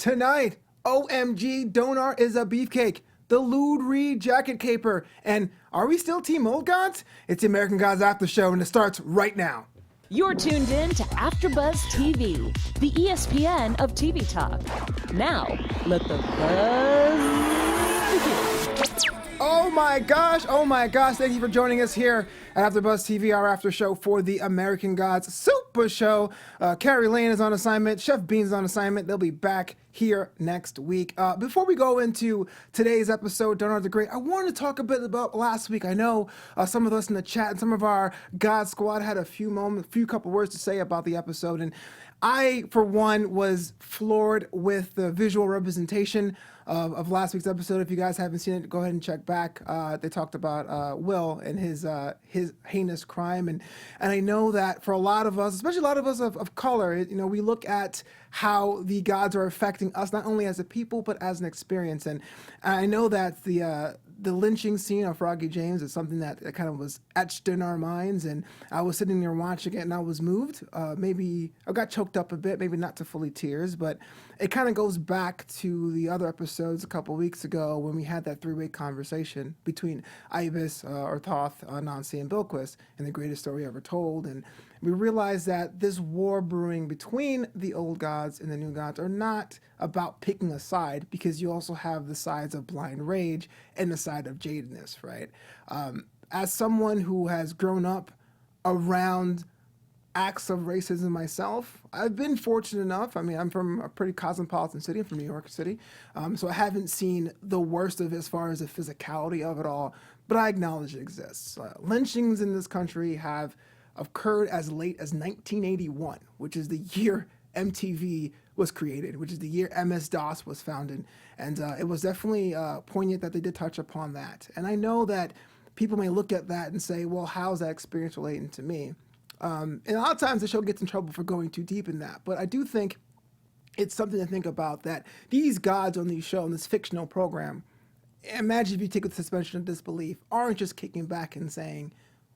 Tonight, OMG, Donar is a beefcake, the lewd Reed jacket caper, and are we still Team Old Gods? It's the American Gods After Show, and it starts right now. You're tuned in to AfterBuzz TV, the ESPN of TV talk. Now, let the buzz begin. Oh my gosh, thank you for joining us here at AfterBuzz TV, our after show for the American Gods Super Show. Carrie Lane is on assignment, Chef Beans is on assignment. They'll be back here next week. Before we go into today's episode, Donar the Great, I wanted to talk a bit about last week. I know some of us in the chat and some of our God Squad had a few couple words to say about the episode, and I, for one, was floored with the visual representation of last week's episode. If you guys haven't seen it, go ahead and check back. They talked about Will and his heinous crime, and I know that for a lot of us, especially a lot of us of color, we look at how the gods are affecting us not only as a people but as an experience. And I know that the lynching scene of Froggy James is something that kind of was etched in our minds, and I was sitting there watching it and I was moved. Maybe I got choked up a bit, maybe not to fully tears, but it kind of goes back to the other episodes a couple weeks ago when we had that three-way conversation between Ibis, or Thoth, Nancy, and Bilquis in The Greatest Story Ever Told. And we realized that this war brewing between the old gods and the new gods are not about picking a side, because you also have the sides of blind rage and the side of jadedness, right? As someone who has grown up around acts of racism myself, I've been fortunate enough. I mean, I'm from a pretty cosmopolitan city. I'm from New York City. So I haven't seen the worst of it as far as the physicality of it all, but I acknowledge it exists. Lynchings in this country have occurred as late as 1981, which is the year MTV was created, which is the year MS-DOS was founded. And it was definitely poignant that they did touch upon that. And I know that people may look at that and say, well, how's that experience relating to me? And a lot of times the show gets in trouble for going too deep in that. But I do think it's something to think about, that these gods on these show, on this fictional program, imagine if you take a suspension of disbelief, aren't just kicking back and saying,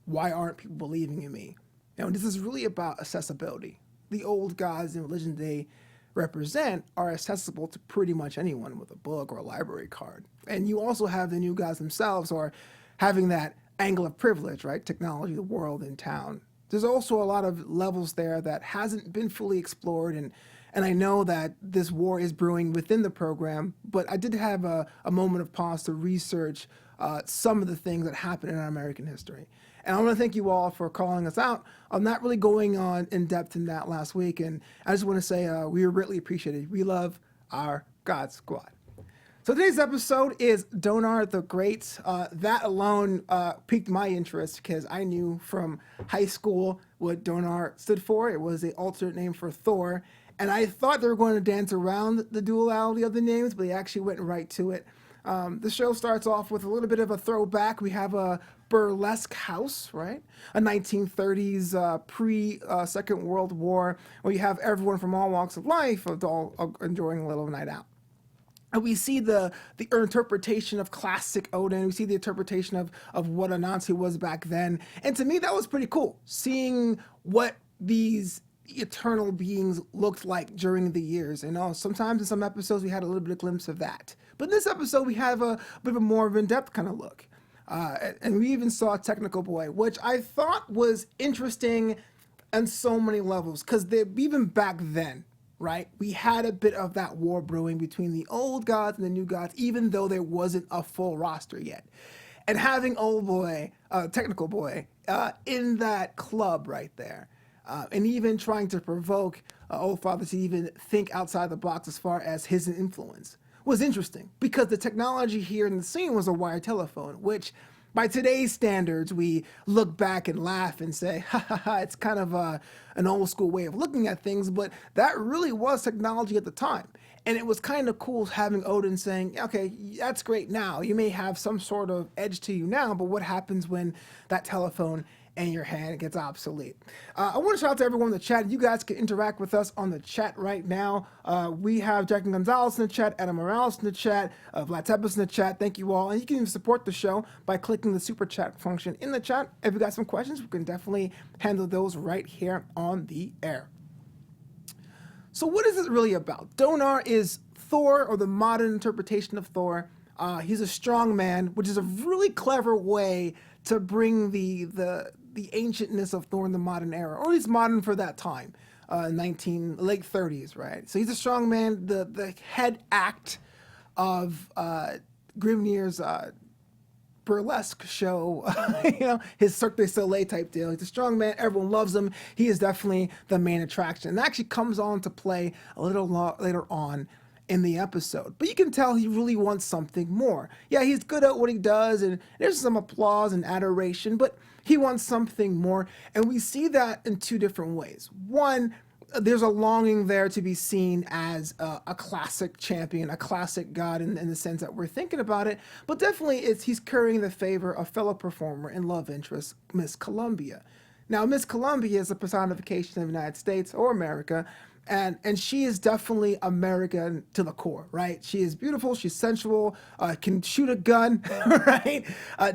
why aren't people believing in me? This is really about accessibility. The old gods and religion they represent are accessible to pretty much anyone with a book or a library card. And you also have the new gods themselves, or having that angle of privilege, right? Technology, the world, in town. There's also a lot of levels there that hasn't been fully explored, and I know that this war is brewing within the program, but I did have a moment of pause to research some of the things that happened in our American history. And I want to thank you all for calling us out. I'm not really going on in depth in that last week, and I just want to say we were really appreciated. We love our God Squad. So today's episode is Donar the Great. That alone piqued my interest, because I knew from high school what Donar stood for. It was an alternate name for Thor, and I thought they were going to dance around the duality of the names, but they actually went right to it. The show starts off with a little bit of a throwback. We have a burlesque house, right? A 1930s pre-Second World War, where you have everyone from all walks of life all enjoying a little night out. And we see the interpretation of classic Odin. We see the interpretation of what Anansi was back then. And to me, that was pretty cool, seeing what these eternal beings looked like during the years. Sometimes in some episodes we had a little bit of glimpse of that. But in this episode we have a bit of a more of in-depth kind of look. And we even saw Technical Boy, which I thought was interesting on so many levels, because even back then, right, we had a bit of that war brewing between the old gods and the new gods, even though there wasn't a full roster yet. And having old boy, Technical Boy, in that club right there, and even trying to provoke Old Father to even think outside the box as far as his influence was interesting, because the technology here in the scene was a wired telephone, which by today's standards, we look back and laugh and say, ha ha ha, it's kind of an old school way of looking at things, but that really was technology at the time. And it was kind of cool having Odin saying, okay, that's great now. You may have some sort of edge to you now, but what happens when that telephone in your hand gets obsolete? I want to shout out to everyone in the chat. You guys can interact with us on the chat right now. We have Jack and Gonzalez in the chat, Adam Morales in the chat, Vlad Tepes in the chat. Thank you all. And you can even support the show by clicking the super chat function in the chat. If you got some questions, we can definitely handle those right here on the air. So what is it really about? Donar is Thor, or the modern interpretation of Thor, he's a strong man, which is a really clever way to bring the ancientness of Thor in the modern era, or at least modern for that time, late 30s, right? So he's a strong man. The head act of Grimnir's burlesque show, his Cirque du Soleil type deal. He's a strong man. Everyone loves him. He is definitely the main attraction. And that actually comes on to play a little later on in the episode. But you can tell he really wants something more. Yeah, he's good at what he does, and there's some applause and adoration, but he wants something more. And we see that in two different ways. One, there's a longing there to be seen as a classic champion, a classic god in the sense that we're thinking about it, but definitely he's currying the favor of fellow performer and love interest, Miss Columbia. Now, Miss Columbia is a personification of the United States or America, and she is definitely American to the core, right? She is beautiful, she's sensual, can shoot a gun, right?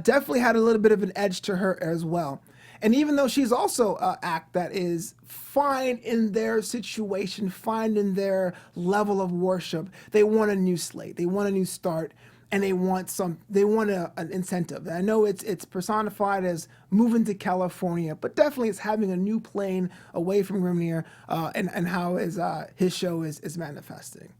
Definitely had a little bit of an edge to her as well. And even though she's also an act that is fine in their situation, fine in their level of worship, they want a new slate, they want a new start, and they want an incentive. And I know it's personified as moving to California, but definitely it's having a new plane away from Grimnir, and how his show is manifesting.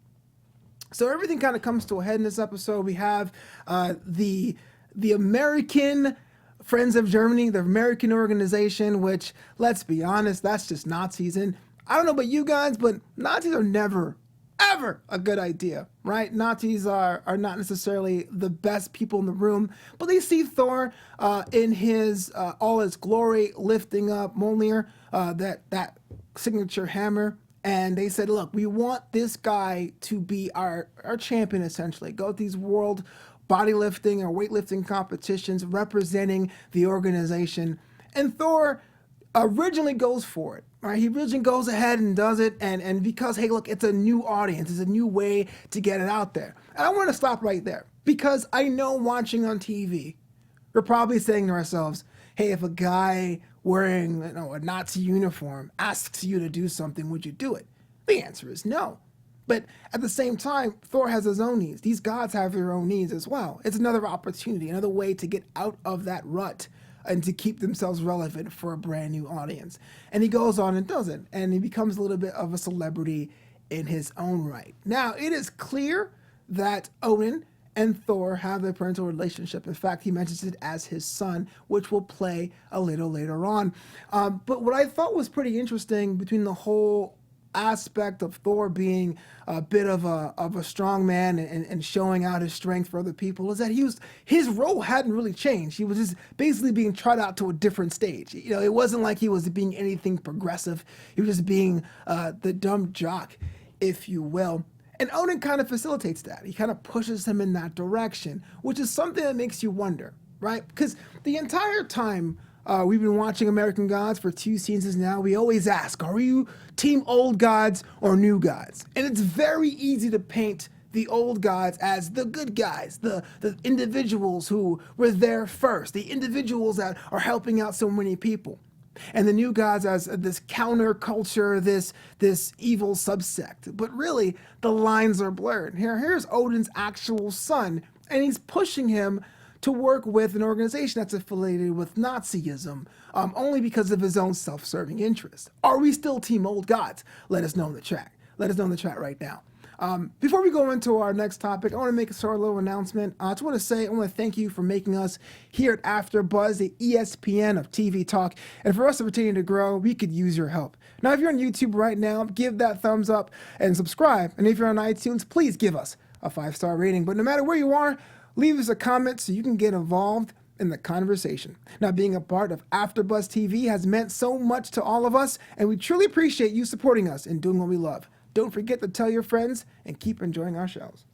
So everything kind of comes to a head in this episode. We have the American Friends of Germany, the American organization, which, let's be honest, that's just Nazis. And I don't know about you guys, but Nazis are never, ever a good idea, right? Nazis are not necessarily the best people in the room, but they see Thor in his all his glory, lifting up Mjolnir, that signature hammer. And they said, look, we want this guy to be our champion, essentially. Go to these world bodylifting or weightlifting competitions representing the organization. And Thor originally goes for it, right? He originally goes ahead and does it, and because, hey, look, it's a new audience, it's a new way to get it out there. And I want to stop right there, because I know watching on TV, we're probably saying to ourselves, hey, if a guy wearing a Nazi uniform asks you to do something, would you do it? The answer is no. But at the same time, Thor has his own needs. These gods have their own needs as well. It's another opportunity, another way to get out of that rut and to keep themselves relevant for a brand new audience. And he goes on and does it, and he becomes a little bit of a celebrity in his own right. Now, it is clear that Odin and Thor have a parental relationship. In fact, he mentions it as his son, which will play a little later on. But what I thought was pretty interesting between the whole aspect of Thor being a bit of a strong man and showing out his strength for other people is that his role hadn't really changed. He was just basically being trot out to a different stage. It wasn't like he was being anything progressive. He was just being the dumb jock, if you will. And Odin kind of facilitates that. He kind of pushes him in that direction, which is something that makes you wonder, right? Because the entire time we've been watching American Gods for 2 seasons now, we always ask, are you team old gods or new gods? And it's very easy to paint the old gods as the good guys, the individuals who were there first, the individuals that are helping out so many people. And the new gods as this counterculture, this evil subsect. But really, the lines are blurred. Here's Odin's actual son, and he's pushing him to work with an organization that's affiliated with Nazism, only because of his own self-serving interests. Are we still team old gods? Let us know in the chat. Let us know in the chat right now. Before we go into our next topic, I want to make a sort of little announcement. I just want to say, I want to thank you for making us here at AfterBuzz the ESPN of TV talk. And for us to continue to grow, we could use your help. Now, if you're on YouTube right now, give that thumbs up and subscribe. And if you're on iTunes, please give us a 5-star rating. But no matter where you are, leave us a comment so you can get involved in the conversation. Now, being a part of AfterBuzz TV has meant so much to all of us, and we truly appreciate you supporting us and doing what we love. Don't forget to tell your friends and keep enjoying our shows.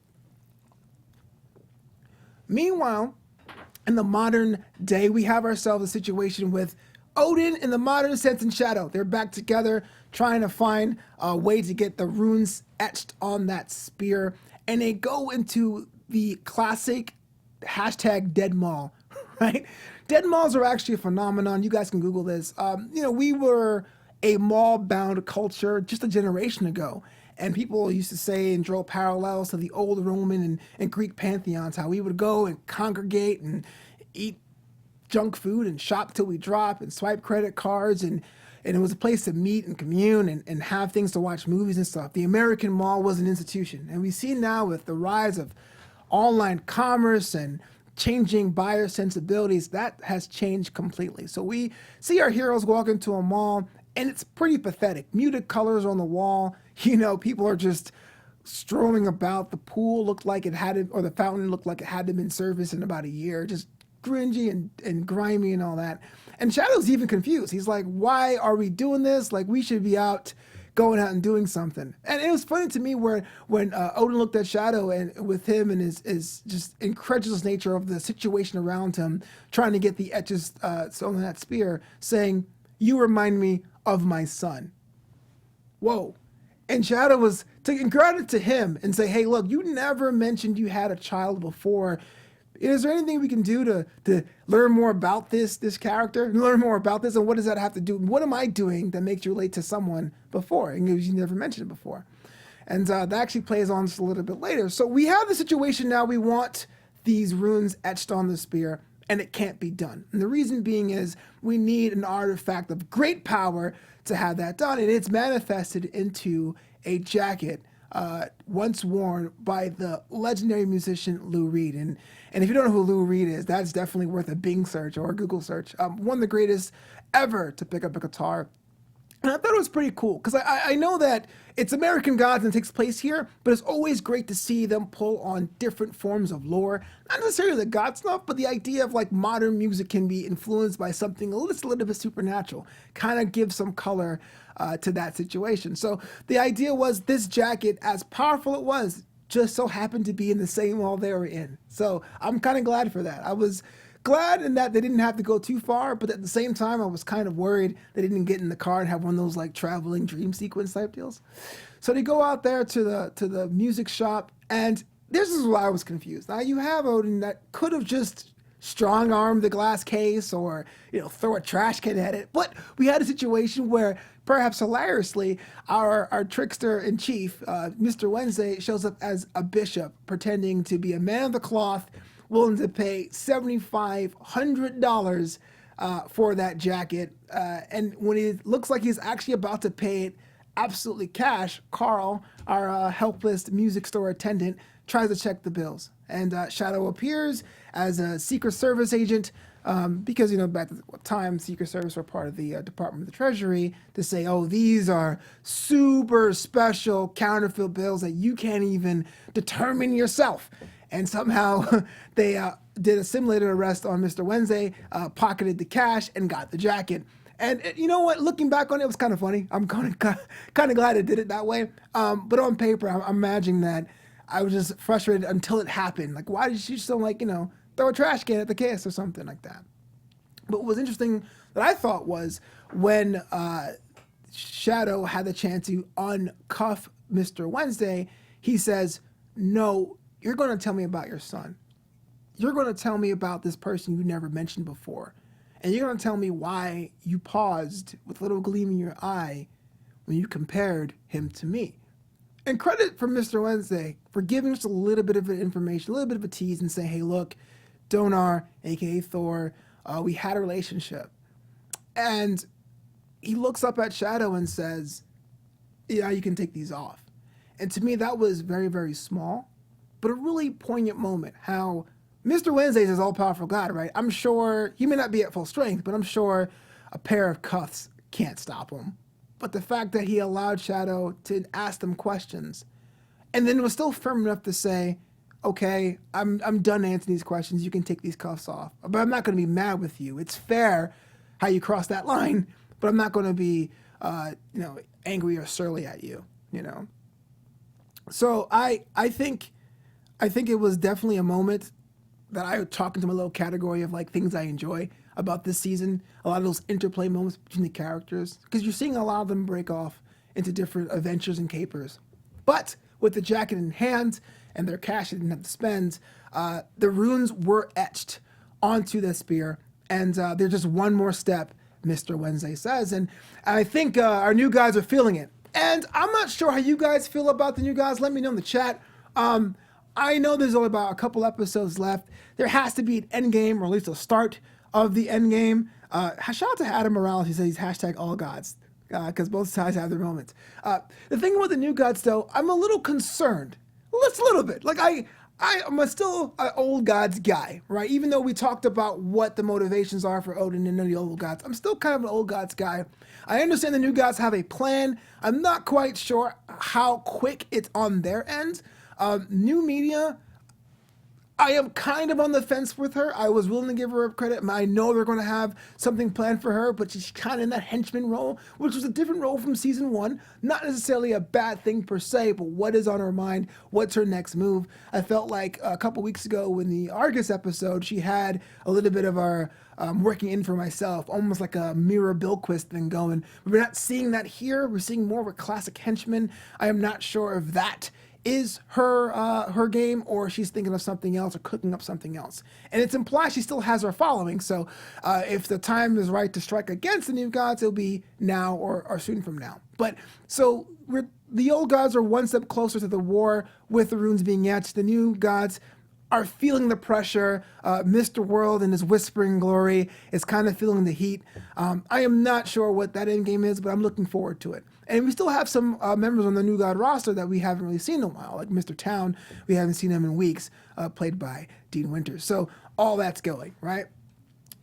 Meanwhile, in the modern day, we have ourselves a situation with Odin in the modern sense and shadow. They're back together trying to find a way to get the runes etched on that spear, and they go into the classic hashtag dead mall, right? Dead malls are actually a phenomenon. You guys can Google this. We were a mall-bound culture just a generation ago. And people used to say and draw parallels to the old Roman and Greek pantheons, how we would go and congregate and eat junk food and shop till we drop and swipe credit cards, and it was a place to meet and commune and have things to watch movies and stuff. The American mall was an institution. And we see now with the rise of online commerce and changing buyer sensibilities, that has changed completely. So we see our heroes walk into a mall, and it's pretty pathetic. Muted colors on the wall. People are just strolling about. The pool looked like it had, or the fountain looked like it hadn't been serviced in about a year. Just cringy and grimy and all that. And Shadow's even confused. He's like, why are we doing this? Like, we should be going out and doing something. And it was funny to me when Odin looked at Shadow and with him and his just incredulous nature of the situation around him, trying to get the etches on that spear, saying, "You remind me of my son." Whoa. And Shadow was taking credit to him and say, hey, look, you never mentioned you had a child before. Is there anything we can do to learn more about this character, learn more about this, and what does that have to do? What am I doing that makes you relate to someone before? And you never mentioned it before. And that actually plays on just a little bit later. So we have the situation now. We want these runes etched on the spear, and it can't be done. And the reason being is we need an artifact of great power to have that done, and it's manifested into a jacket once worn by the legendary musician Lou Reed. And if you don't know who Lou Reed is, that's definitely worth a Bing search or a Google search. One of the greatest ever to pick up a guitar. And I thought it was pretty cool because I know that it's American Gods and it takes place here, but it's always great to see them pull on different forms of lore. Not necessarily the God stuff, but the idea of like modern music can be influenced by something a little bit supernatural. Kind of gives some color to that situation. So the idea was this jacket, as powerful it was, just so happened to be in the same wall they were in. So I'm kind of glad for that. I was glad in that they didn't have to go too far, but at the same time, I was kind of worried they didn't get in the car and have one of those like traveling dream sequence type deals. So they go out there to the music shop, and this is why I was confused. Now you have Odin that could have just strong-armed the glass case or throw a trash can at it, but we had a situation where, perhaps hilariously, our trickster in chief, Mr. Wednesday, shows up as a bishop pretending to be a man of the cloth, willing to pay $7,500 for that jacket. And when it looks like he's actually about to pay it absolutely cash, Carl, our helpless music store attendant, tries to check the bills. And Shadow appears as a Secret Service agent because, back at the time, Secret Service were part of the Department of the Treasury, to say, oh, these are super special counterfeit bills that you can't even determine yourself. And somehow they did a simulated arrest on Mr. Wednesday, pocketed the cash, and got the jacket. And you know what? Looking back on it, it was kind of funny. I'm kind of glad it did it that way. But on paper, I'm imagining that I was just frustrated until it happened. Like, why did she still throw a trash can at the case or something like that? But what was interesting that I thought was when Shadow had the chance to uncuff Mr. Wednesday, he says, no, you're going to tell me about your son. You're going to tell me about this person you never mentioned before. And you're going to tell me why you paused with a little gleam in your eye when you compared him to me. And credit for Mr. Wednesday for giving us a little bit of information, a little bit of a tease, and saying, hey, look, Donar, a.k.a. Thor, we had a relationship. And he looks up at Shadow and says, yeah, you can take these off. And to me, that was very, very small, but a really poignant moment. How Mr. Wednesday is all-powerful God, right? I'm sure he may not be at full strength, but I'm sure a pair of cuffs can't stop him. But the fact that he allowed Shadow to ask them questions, and then was still firm enough to say, okay, I'm done answering these questions. You can take these cuffs off. But I'm not going to be mad with you. It's fair how you cross that line, but I'm not going to be, angry or surly at you, So I think it was definitely a moment that I would talk into my little category of like things I enjoy about this season. A lot of those interplay moments between the characters, because you're seeing a lot of them break off into different adventures and capers. But with the jacket in hand and their cash they didn't have to spend, the runes were etched onto the spear, and they're just one more step, Mr. Wednesday says. And I think our new guys are feeling it. And I'm not sure how you guys feel about the new gods. Let me know in the chat. I know there's only about a couple episodes left. There has to be an end game, or at least a start of the end game. Shout out to Adam Morales. He says he's hashtag all gods, because both sides have their moments. The thing about the new gods, though, I'm a little concerned. Just a little bit. Like, I'm still an old gods guy, right? Even though we talked about what the motivations are for Odin and the old gods, I'm still kind of an old gods guy. I understand the new gods have a plan. I'm not quite sure how quick it's on their end. New media, I am kind of on the fence with her. I was willing to give her credit. I know they're going to have something planned for her, but she's kind of in that henchman role, which was a different role from season 1. Not necessarily a bad thing per se, but what is on her mind? What's her next move? I felt like a couple weeks ago in the Argus episode, she had a little bit of our working in for myself, almost like a Mira Bilquist thing going. We're not seeing that here. We're seeing more of a classic henchman. I am not sure if that is her game, or she's thinking of something else or cooking up something else. And it's implied she still has her following, so if the time is right to strike against the new gods, it'll be now or soon from now. But so the old gods are one step closer to the war with the runes being etched. The new gods are feeling the pressure. Mr. World in his whispering glory is kind of feeling the heat. I am not sure what that end game is, but I'm looking forward to it. And we still have some members on the New God roster that we haven't really seen in a while, like Mr. Town. We haven't seen him in weeks, played by Dean Winters. So all that's going, right?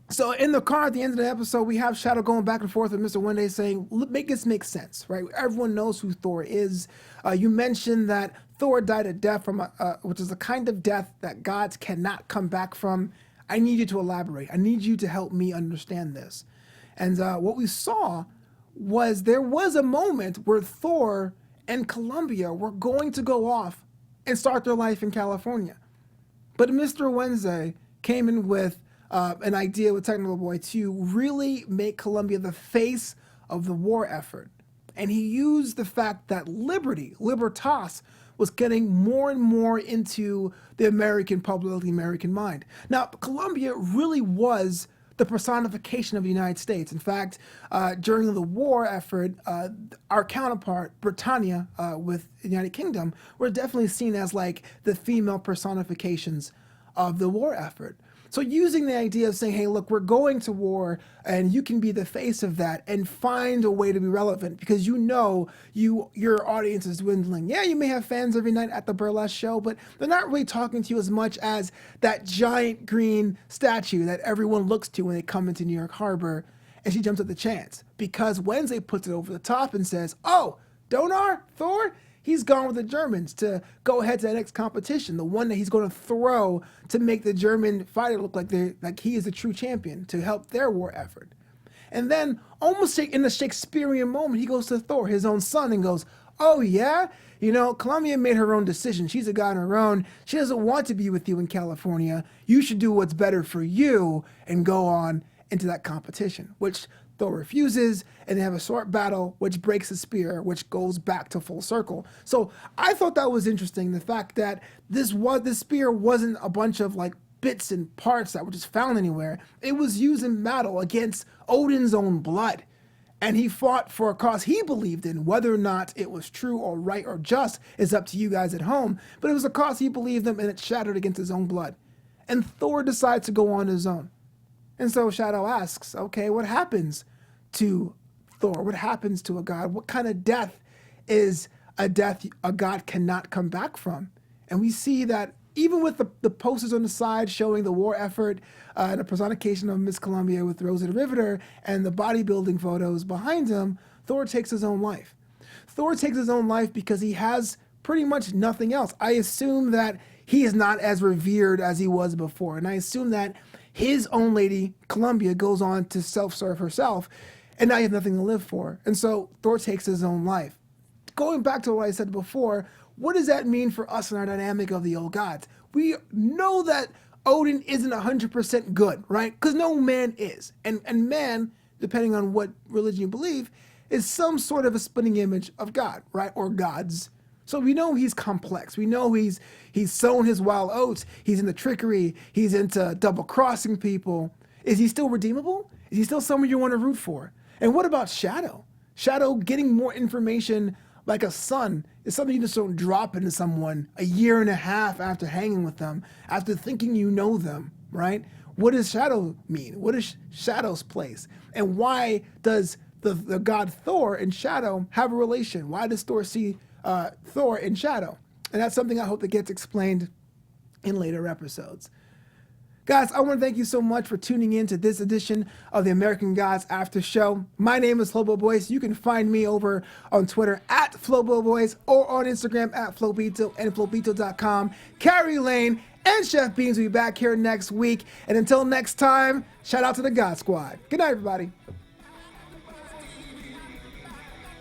So in the car at the end of the episode, we have Shadow going back and forth with Mr. Wenday saying, make this make sense, right? Everyone knows who Thor is. You mentioned that Thor died a death from, which is a kind of death that gods cannot come back from. I need you to elaborate. I need you to help me understand this. And what we saw was there was a moment where Thor and Columbia were going to go off and start their life in California. But Mr. Wednesday came in with an idea with Technical Boy to really make Columbia the face of the war effort. And he used the fact that Libertas, was getting more and more into the American public, the American mind. Now, Columbia really was the personification of the United States. In fact, during the war effort, our counterpart, Britannia, with the United Kingdom, were definitely seen as like the female personifications of the war effort. So using the idea of saying, hey, look, we're going to war and you can be the face of that and find a way to be relevant because you know your audience is dwindling. Yeah, you may have fans every night at the burlesque show, but they're not really talking to you as much as that giant green statue that everyone looks to when they come into New York Harbor, and she jumps at the chance because Wednesday puts it over the top and says, oh, Donar, Thor, he's gone with the Germans to go ahead to that next competition, the one that he's going to throw to make the German fighter look like he is a true champion to help their war effort. And then, almost in a Shakespearean moment, he goes to Thor, his own son, and goes, oh yeah? You know, Columbia made her own decision. She's a guy on her own. She doesn't want to be with you in California. You should do what's better for you and go on into that competition, which Thor refuses, and they have a short battle, which breaks the spear, which goes back to full circle. So I thought that was interesting, the fact that this spear wasn't a bunch of like bits and parts that were just found anywhere. It was used in battle against Odin's own blood. And he fought for a cause he believed in. Whether or not it was true or right or just is up to you guys at home. But it was a cause he believed in, and it shattered against his own blood. And Thor decides to go on his own. And so Shadow asks, okay, what happens to Thor? What happens to a god? What kind of death is a death a god cannot come back from? And we see that even with the posters on the side showing the war effort, and a personification of Miss Columbia with Rosa the Riveter, and the bodybuilding photos behind him, Thor takes his own life. Thor takes his own life because he has pretty much nothing else. I assume that he is not as revered as he was before. And I assume that his own lady, Columbia, goes on to self-serve herself, and now he has nothing to live for. And so Thor takes his own life. Going back to what I said before, what does that mean for us in our dynamic of the old gods? We know that Odin isn't 100% good, right? Because no man is. And man, depending on what religion you believe, is some sort of a spitting image of God, right? Or gods. So we know he's complex. We know he's sown his wild oats. He's into trickery. He's into double-crossing people. Is he still redeemable? Is he still someone you want to root for? And what about Shadow? Shadow getting more information like a sun is something you just don't drop into someone a year and a half after hanging with them, after thinking you know them, right? What does shadow mean? What is shadow's place? And why does the god Thor and shadow have a relation? Why does Thor see Thor in shadow? And that's something I hope that gets explained in later episodes. Guys, I want to thank you so much for tuning in to this edition of the American Gods After Show. My name is Flobo Boyce. You can find me over on Twitter at Flobo Boyce or on Instagram at Flobito and Flobito.com. Carrie Lane and Chef Beans will be back here next week. And until next time, shout out to the God Squad. Good night, everybody.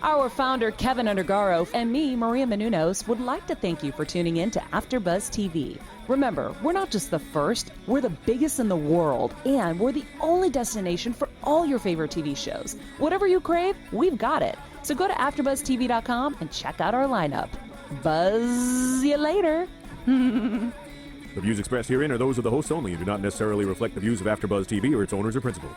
Our founder, Kevin Undergaro, and me, Maria Menounos, would like to thank you for tuning in to AfterBuzz TV. Remember, we're not just the first, we're the biggest in the world, and we're the only destination for all your favorite TV shows. Whatever you crave, we've got it. So go to AfterBuzzTV.com and check out our lineup. Buzz you later. The views expressed herein are those of the hosts only and do not necessarily reflect the views of AfterBuzz TV or its owners or principals.